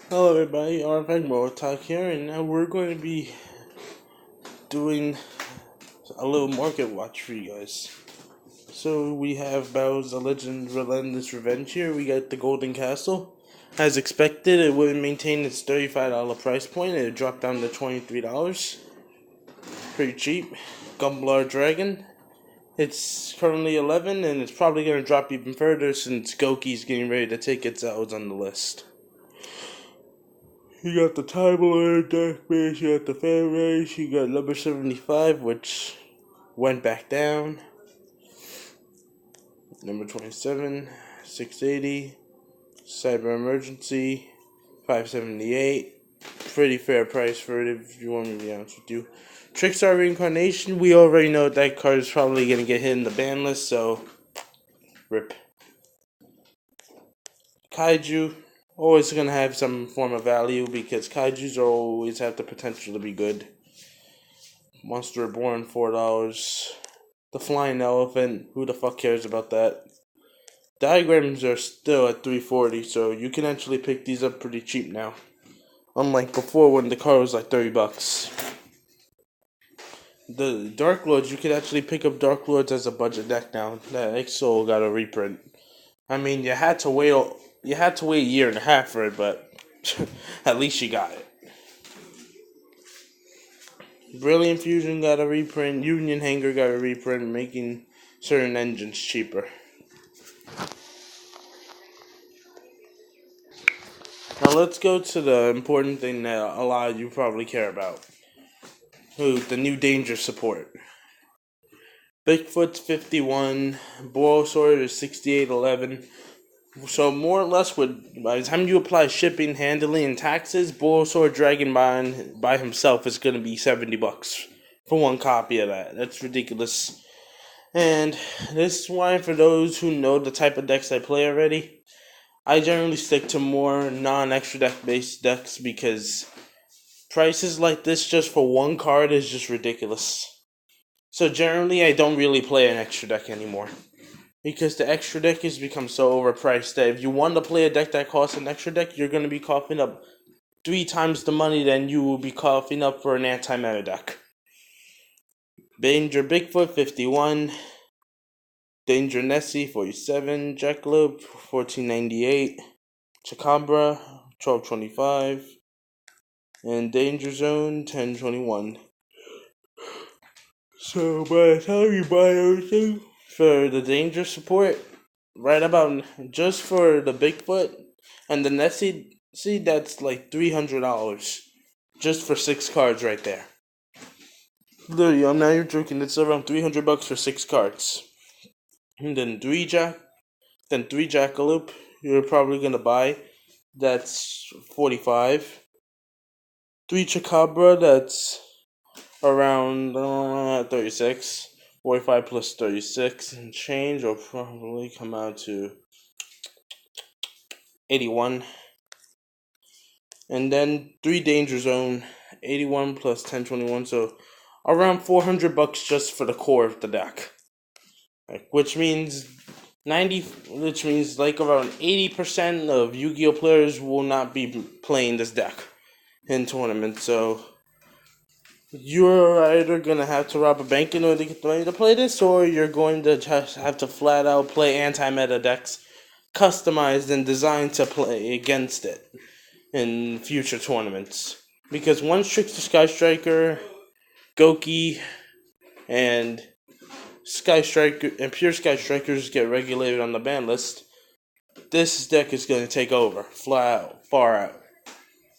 Hello everybody, Arvin Talk here, and now we're going to be doing a little market watch for you guys. So we have Bao's The Legend Relentless Revenge here. We got the Golden Castle. As expected, it would maintain its $35 price point. It dropped down to $23. Pretty cheap. Gumblar Dragon. It's currently 11, and it's probably going to drop even further since Goki's getting ready to take its L's on the list. You got the Time Lord, Dark Base, you got the Fan Race, you got number 75, which went back down. Number 27, 680, Cyber Emergency, 578. Pretty fair price for it if you want me to be honest with you. Trickstar Reincarnation, we already know that card is probably going to get hit in the ban list, so rip. Kaiju, always going to have some form of value because Kaijus always have the potential to be good. Monster Reborn, $4. The Flying Elephant, who the fuck cares about that? Diagrams are still at $3.40, so you can actually pick these up pretty cheap now. Unlike before when the car was like $30. The Dark Lords, you can actually pick up Dark Lords as a budget deck now. That Exo got a reprint. I mean, you had to wait a year and a half for it, but at least you got it. Brilliant Fusion got a reprint. Union Hanger got a reprint, making certain engines cheaper. Now let's go to the important thing that a lot of you probably care about. The new danger support. Bigfoot's 51, Bulbasaur is 68.11. So more or less, by the time you apply shipping, handling, and taxes, Bulbasaur Dragon Bond by himself is going to be $70 for one copy of that. That's ridiculous. And this is why, for those who know the type of decks I play already, I generally stick to more non-extra deck based decks because prices like this just for one card is just ridiculous. So generally, I don't really play an extra deck anymore because the extra deck has become so overpriced that if you want to play a deck that costs an extra deck, you're going to be coughing up 3 times the money than you will be coughing up for an anti-meta deck. Danger Bigfoot 51, Danger Nessie 47, Jackalope 1498, Chakabra 1225, and Danger Zone 1021. So by the time you buy everything for the danger support, right about just for the Bigfoot and the Nessie, see that's like $300 just for 6 cards right there. Literally, I'm not even joking. It's around $300 for 6 cards. And then 3 Jackalope you're probably gonna buy. That's 45. 3 Chakabra, that's around 36. 45 plus 36 and change will probably come out to 81. And then 3 Danger Zone, 81 plus 1021, so around $400 just for the core of the deck. Which means like around 80% of Yu-Gi-Oh players will not be playing this deck in tournaments. So you're either gonna have to rob a bank in order to get the money to play this, or you're going to just have to flat out play anti-meta decks, customized and designed to play against it in future tournaments. Because once Trickster Sky Striker, Goki, and Sky Striker and Pure Sky Strikers get regulated on the ban list, this deck is going to take over, far out.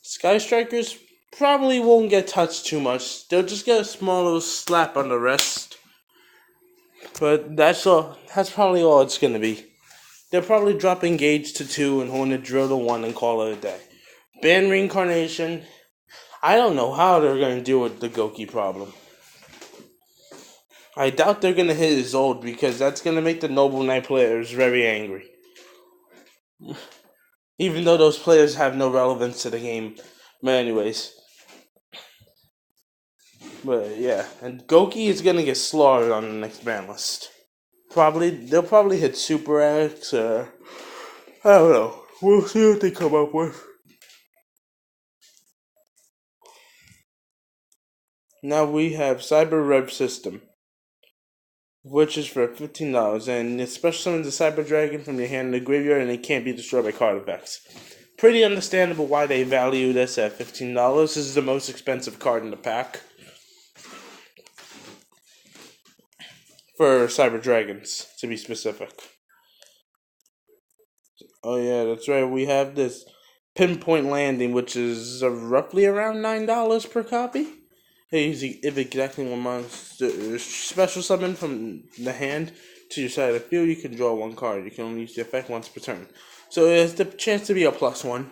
Sky Strikers probably won't get touched too much. They'll just get a small little slap on the wrist. But that's all. That's probably all it's going to be. They'll probably drop Engage to 2 and Hornet Drill to 1 and call it a day. Ban Reincarnation. I don't know how they're going to deal with the Goki problem. I doubt they're going to hit his old because that's going to make the Noble Knight players very angry. Even though those players have no relevance to the game. But anyways. But yeah, and Goki is going to get slaughtered on the next ban list. They'll probably hit Super X or I don't know. We'll see what they come up with. Now we have Cyber Rev System, which is for $15, and it special summons the Cyber Dragon from your hand in the graveyard, and it can't be destroyed by card effects. Pretty understandable why they value this at $15. This is the most expensive card in the pack for Cyber Dragons, to be specific. Oh yeah, that's right. We have this Pinpoint Landing, which is roughly around $9 per copy. If exactly one monster special summon from the hand to your side of the field, you can draw one card. You can only use the effect once per turn. So it has the chance to be a +1.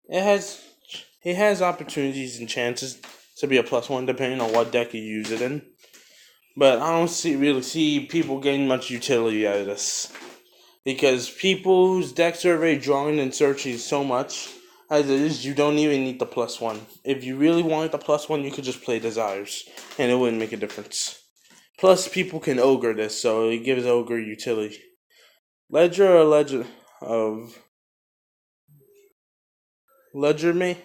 It has opportunities and chances to be a +1 depending on what deck you use it in. But I don't really see people getting much utility out of this. Because people's decks are already drawing and searching so much as it is, you don't even need the +1. If you really wanted the +1, you could just play Desires, and it wouldn't make a difference. Plus, people can ogre this, so it gives ogre utility. Ledger or Ledger of Ledgermain?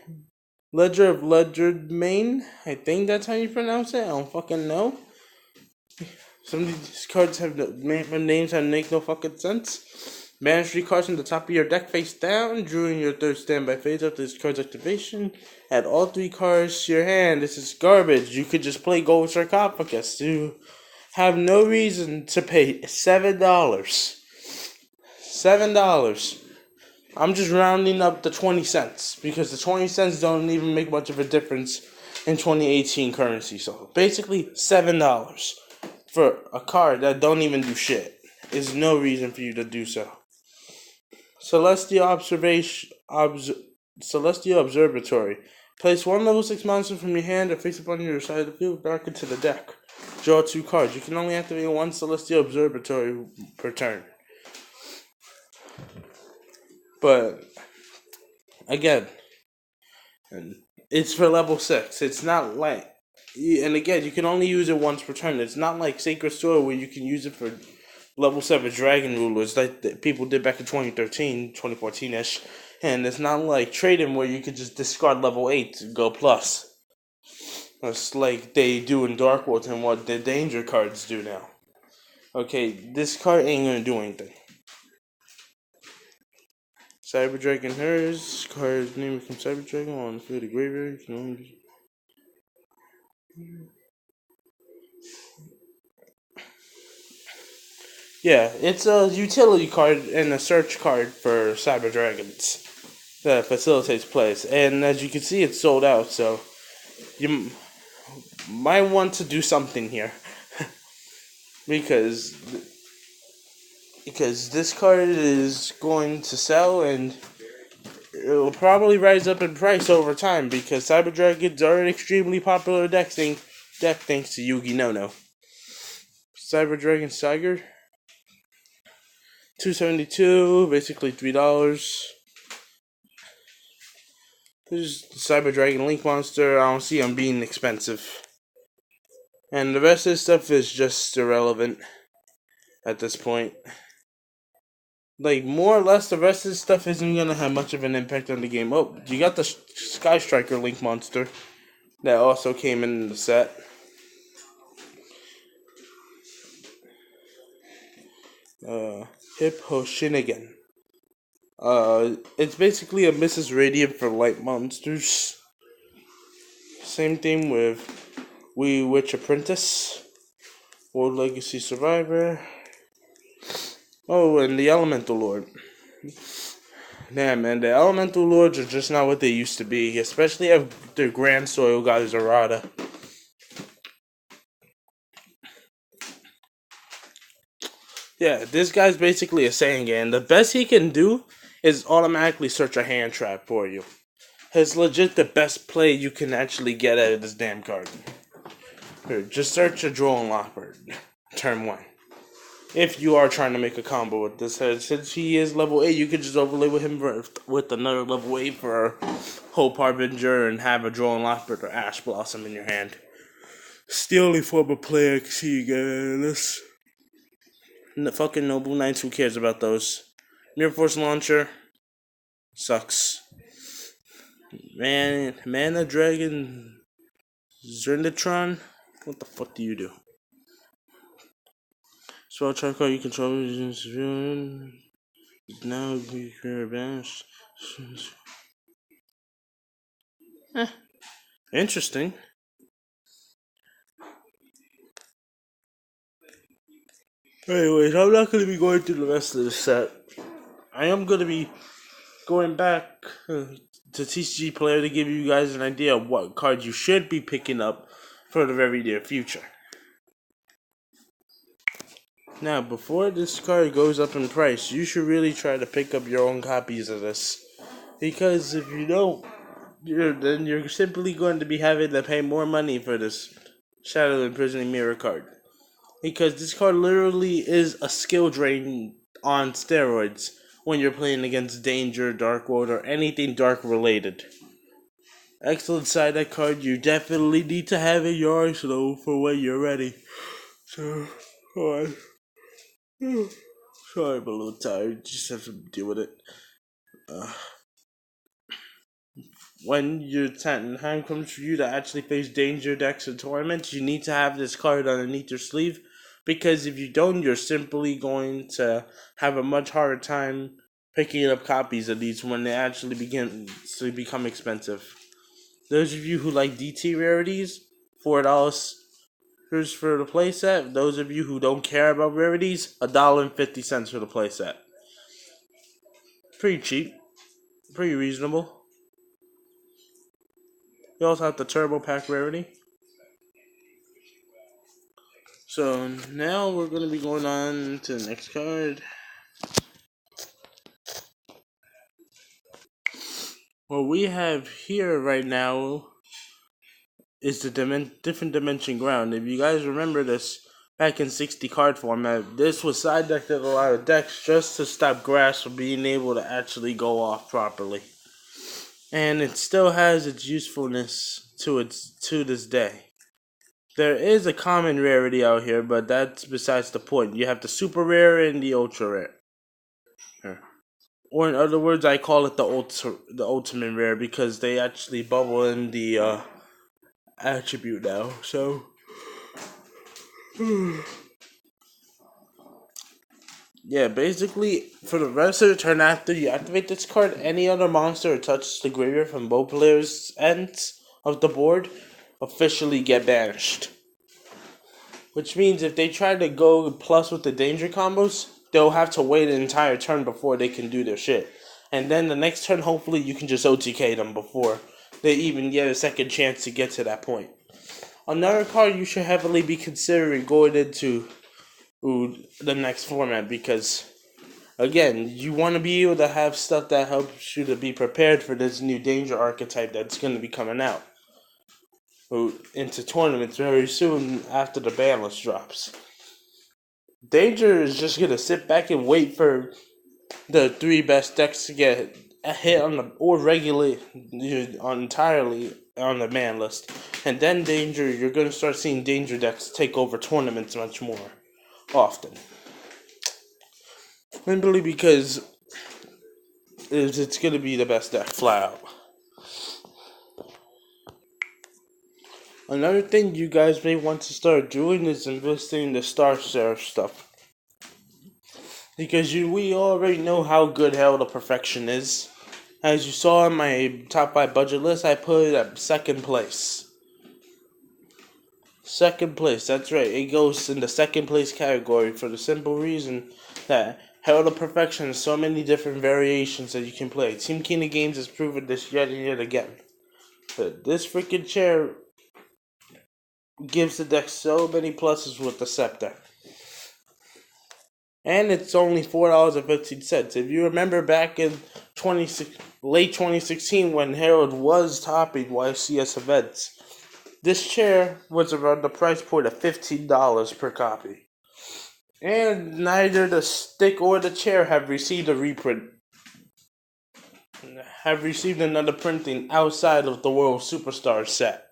I think that's how you pronounce it. I don't fucking know. Some of these cards have names that make no fucking sense. Banish 3 cards from the top of your deck face down. During your third standby phase after this card's activation, add all 3 cards to your hand. This is garbage. You could just play Gold Sarcophagus. You have no reason to pay $7. $7. I'm just rounding up the 20 cents because the 20 cents don't even make much of a difference in 2018 currency. So basically $7 for a card that don't even do shit is no reason for you to do so. Celestial Observatory. Place 1 level 6 monster from your hand or face up on your side of the field back into the deck. Draw 2 cards. You can only activate 1 Celestial Observatory per turn. But again, it's for level 6. It's not like, and again, you can only use it once per turn. It's not like Sacred Sword where you can use it for level 7 Dragon Rulers like people did back in 2013, 2014-ish. And it's not like Trading where you could just discard level 8 to go plus. It's like they do in Dark World and what the Danger cards do now. Okay, this card ain't gonna do anything. Cyber Dragon hers. Card's name becomes Cyber Dragon on the field of graveyard. You can only... Yeah, it's a utility card and a search card for Cyber Dragons that facilitates plays. And as you can see, it's sold out, so you might want to do something here. because this card is going to sell and it will probably rise up in price over time because Cyber Dragons are an extremely popular deck thanks to Yugioh. Cyber Dragon Tiger, $272, basically $3. There's the Cyber Dragon Link Monster. I don't see them being expensive. And the rest of this stuff is just irrelevant at this point. Like, more or less, the rest of this stuff isn't going to have much of an impact on the game. Oh, you got the Sky Striker Link Monster that also came in the set. Hippo Shinigami. It's basically a Mrs. Radiant for light monsters. Same thing with Wee Witch Apprentice, World Legacy Survivor. Oh, and the Elemental Lord. Damn, man, the Elemental Lords are just not what they used to be, especially after Grand Soil got his errata. Yeah, this guy's basically a Saiyan. The best he can do is automatically search a hand trap for you. It's legit the best play you can actually get out of this damn card. Here, just search a Droll and Lockbird. Turn 1. If you are trying to make a combo with this head, since he is level 8, you could just overlay with him with another level 8 for Hope Harbinger and have a Droll and Lockbird or Ash Blossom in your hand. It's the only form of play I can see you get out of this. The fucking Noble Knights, who cares about those? Mirror Force Launcher sucks. Mana Dragon Zernatron. What the fuck do you do? Spell charcoal you control now you can advance. Interesting. Anyways, I'm not going to be going through the rest of the set. I am going to be going back to TCG Player to give you guys an idea of what cards you should be picking up for the very near future. Now, before this card goes up in price, you should really try to pick up your own copies of this. Because if you don't, then you're simply going to be having to pay more money for this Shadow Imprisoning Mirror card. Because this card literally is a skill drain on steroids when you're playing against Danger, Dark World, or anything dark related. Excellent side deck card you definitely need to have in your arsenal for when you're ready. So, hold on. Sorry, I'm a little tired. Just have to deal with it. When your time comes for you to actually face Danger decks and tournaments, you need to have this card underneath your sleeve. Because if you don't, you're simply going to have a much harder time picking up copies of these when they actually begin to become expensive. Those of you who like DT rarities, $4 for the playset. Those of you who don't care about rarities, $1.50 for the playset. Pretty cheap, pretty reasonable. You also have the Turbo Pack rarity. So now we're going to be going on to the next card. What we have here right now is the different dimension ground. If you guys remember this, back in 60 card format, this was side decked in a lot of decks just to stop grass from being able to actually go off properly. And it still has its usefulness to this day. There is a common rarity out here, but that's besides the point. You have the super rare and the ultra rare. Or in other words, I call it the ultimate rare because they actually bubble in the attribute now. So yeah, basically for the rest of the turn after you activate this card, any other monster that touches the graveyard from both players' ends of the board officially get banished. Which means if they try to go plus with the danger combos, they'll have to wait an entire turn before they can do their shit. And then the next turn, hopefully, you can just OTK them before they even get a second chance to get to that point. Another card you should heavily be considering going into the next format because, again, you want to be able to have stuff that helps you to be prepared for this new danger archetype that's going to be coming out into tournaments very soon after the ban list drops. Danger is just going to sit back and wait for the three best decks to get a hit on the or regulate entirely on the ban list, and then Danger, you're going to start seeing Danger decks take over tournaments much more often. Simply because it's going to be the best deck flat out. Another thing you guys may want to start doing is investing in the Star Seraph stuff. Because we already know how good Hell to Perfection is. As you saw in my top 5 budget list, I put it at second place. Second place, that's right. It goes in the second place category for the simple reason that Hell to Perfection has so many different variations that you can play. Team King of Games has proven this yet and yet again. But this freaking chair gives the deck so many pluses with the Scepter. And it's only $4.15. If you remember back in late 2016 when Herald was topping YCS events, this chair was around the price point of $15 per copy. And neither the stick or the chair have received a reprint. Have received another printing outside of the World Superstar set.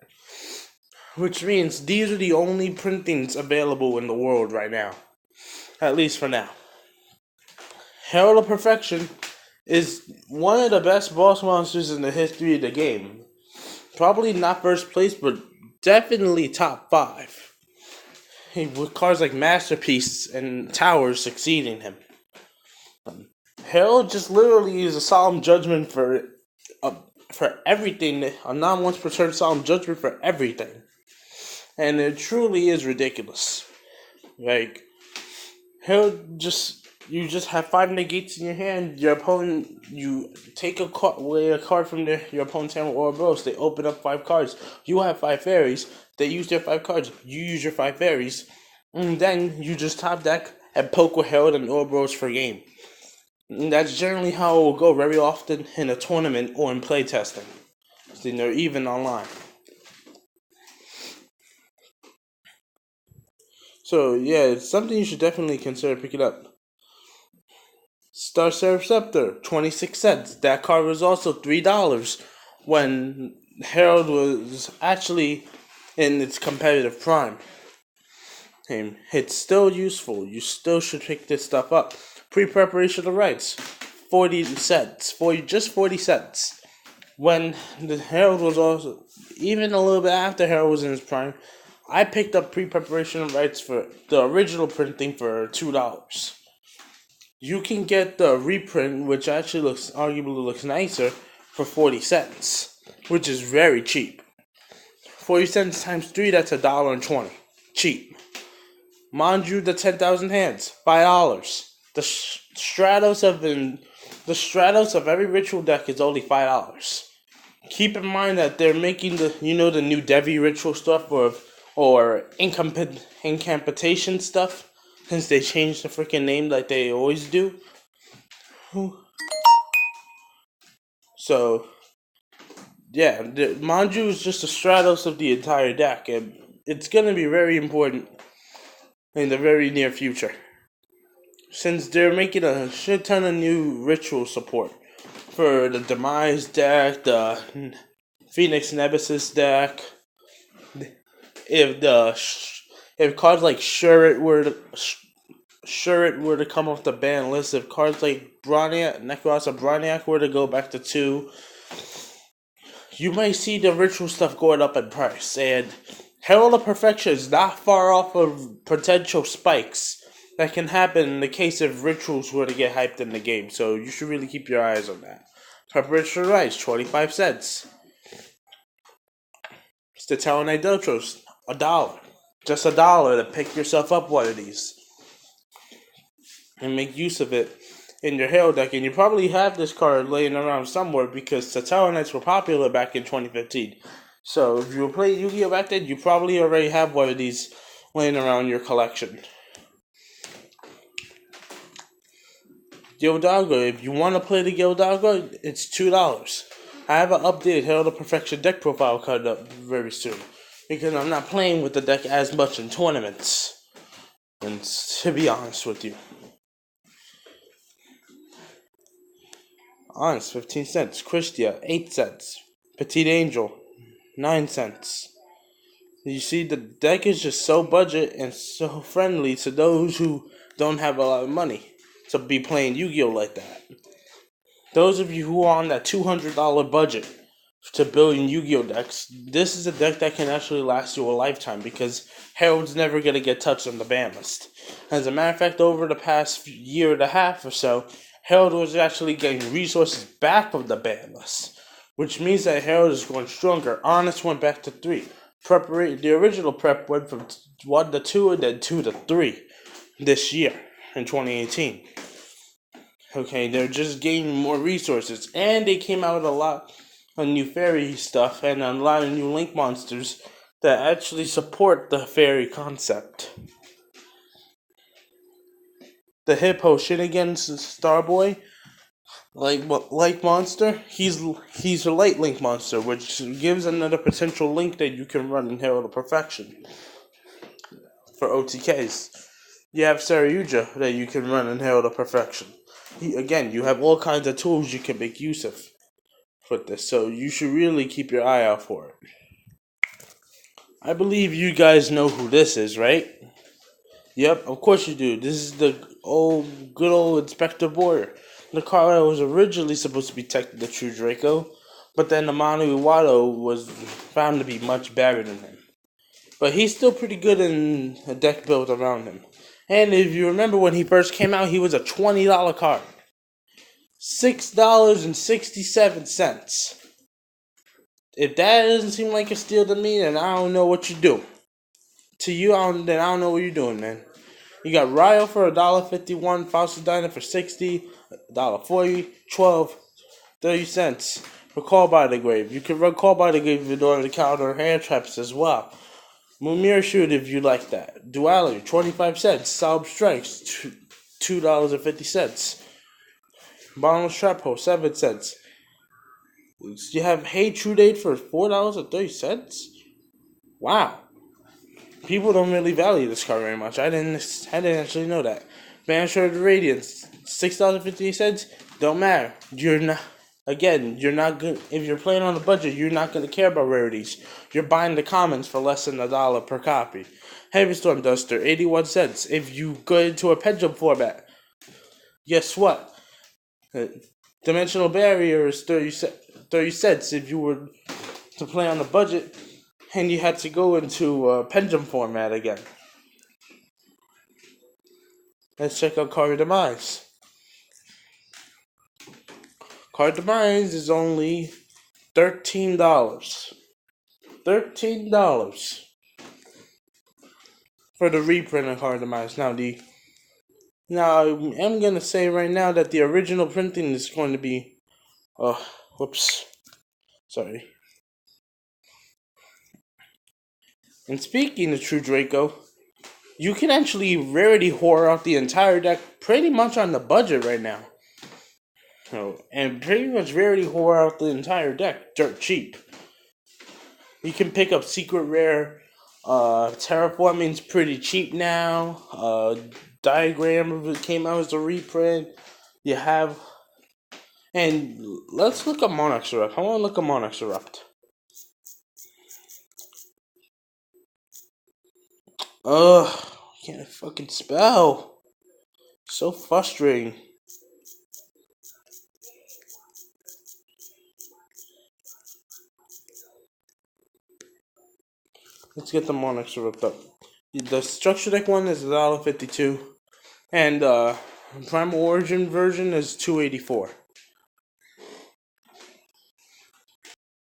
Which means these are the only printings available in the world right now. At least for now. Herald of Perfection is one of the best boss monsters in the history of the game. Probably not first place, but definitely top 5. With cards like Masterpiece and Towers succeeding him. Herald just literally is a solemn judgment for everything, a non once per turn solemn judgment for everything. And it truly is ridiculous. Like, you just have 5 negates in your hand. Your opponent, you take away a card from your opponent's hand with Ouroboros. They open up 5 cards. You have 5 fairies. They use their 5 cards. You use your 5 fairies, and then you just top deck and poke with Herald and Ouroboros for game. And that's generally how it will go very often in a tournament or in playtesting. So they're even online. So yeah, it's something you should definitely consider picking up. Star Seraph Scepter, 26 cents. That card was also $3 when Herald was actually in its competitive prime. It's still useful. You still should pick this stuff up. Pre-preparation of rights, 40 cents. Just 40 cents. When the Herald was also, even a little bit after Herald was in his prime, I picked up pre-preparation of rights for the original printing for $2. You can get the reprint, which actually arguably looks nicer, for 40 cents, which is very cheap. 40 cents times 3, that's $1.20. Cheap. Manju, the 10,000 hands, $5. The Stratos of every ritual deck is only $5. Keep in mind that they're making the new Devi ritual stuff or incantation stuff, since they changed the freaking name like they always do. So yeah, Manju is just the Stratos of the entire deck, and it's gonna be very important in the very near future, since they're making a shit ton of new ritual support for the Demise deck, the Phoenix Nemesis deck. If cards like Shuret were to come off the ban list, if cards like Necros or Broniac were to go back to 2, you might see the ritual stuff going up in price. And Herald of Perfection is not far off of potential spikes that can happen in the case if rituals were to get hyped in the game. So you should really keep your eyes on that. Preparation rights, 25 cents. Statella Nidotros, $1. Just $1 to pick yourself up one of these and make use of it in your Herald deck. And you probably have this card laying around somewhere because Statella Knights were popular back in 2015. So if you were playing Yu-Gi-Oh back then, you probably already have one of these laying around your collection. Gildago, if you want to play the Gildago, it's $2. I have an updated Herald of Perfection deck profile coming up very soon, because I'm not playing with the deck as much in tournaments, and to be honest with you. Honest, 15 cents. Christia, 8 cents. Petite Angel, 9 cents. You see, the deck is just so budget and so friendly to those who don't have a lot of money to be playing Yu-Gi-Oh like that. Those of you who are on that $200 budget to build Yu-Gi-Oh decks, this is a deck that can actually last you a lifetime, because Herald's never going to get touched on the ban list. As a matter of fact, over the past year and a half or so, Herald was actually getting resources back from the ban list, which means that Herald is going stronger. Honest went back to 3. The original prep went from 1 to 2 and then 2 to 3 this year in 2018. Okay, they're just gaining more resources, and they came out with a lot of new fairy stuff and a lot of new link monsters that actually support the fairy concept. The Hippo Shenanigans Starboy, like monster, he's a light link monster, which gives another potential link that you can run in Herald of Perfection for OTKs. You have Yugioh that you can run in Herald of Perfection. Again, you have all kinds of tools you can make use of with this, so you should really keep your eye out for it. I believe you guys know who this is, right? Yep, of course you do. This is the good old Inspector Boyer. The car that was originally supposed to be the true Draco, but then the Manu Iwado was found to be much better than him. But he's still pretty good in a deck built around him. And if you remember when he first came out, he was a $20 card. $6.67. If that doesn't seem like a steal to me, then I don't know what you do. To you, then I don't know what you're doing, man. You got Ryo for $1.51, Fausto Diner for $60, $1.40, $12, 30 cents. Recall by the Grave. You can recall by the grave in order to counter hair traps as well. Mumir Shoot if you like that. Duality, 25 cents. Solid Strikes, $2.50. Bottomless Trap Hole, 7 cents. You have Hey True Date for $4.30. Wow. People don't really value this card very much. I didn't actually know that. Banisher of the Radiance, $6.58. Don't matter. You're not good. If you're playing on a budget, you're not gonna care about rarities. You're buying the commons for less than $1 per copy. Heavy Storm Duster, 81 cents. If you go into a pendulum format, guess what? Dimensional Barrier is 30 cents if you were to play on a budget and you had to go into a pendulum format again. Let's check out Card Demise. Card Demise is only $13. $13 for the reprint of Card Demise. Now I'm gonna say right now that the original printing is going to be sorry. And speaking of True Draco, you can actually rarity whore out the entire deck pretty much on the budget right now. And pretty much rarity whore out the entire deck dirt cheap. You can pick up Secret Rare. Terraforming's pretty cheap now. Diagram came out as a reprint. You have... And let's look up Monarch's Erupt. I want to look up Monarch's Erupt. Can't fucking spell. So frustrating. Let's get the Monarchs Erupt up. The Structure Deck one is $1.52. And Primal Origin version is $2.84.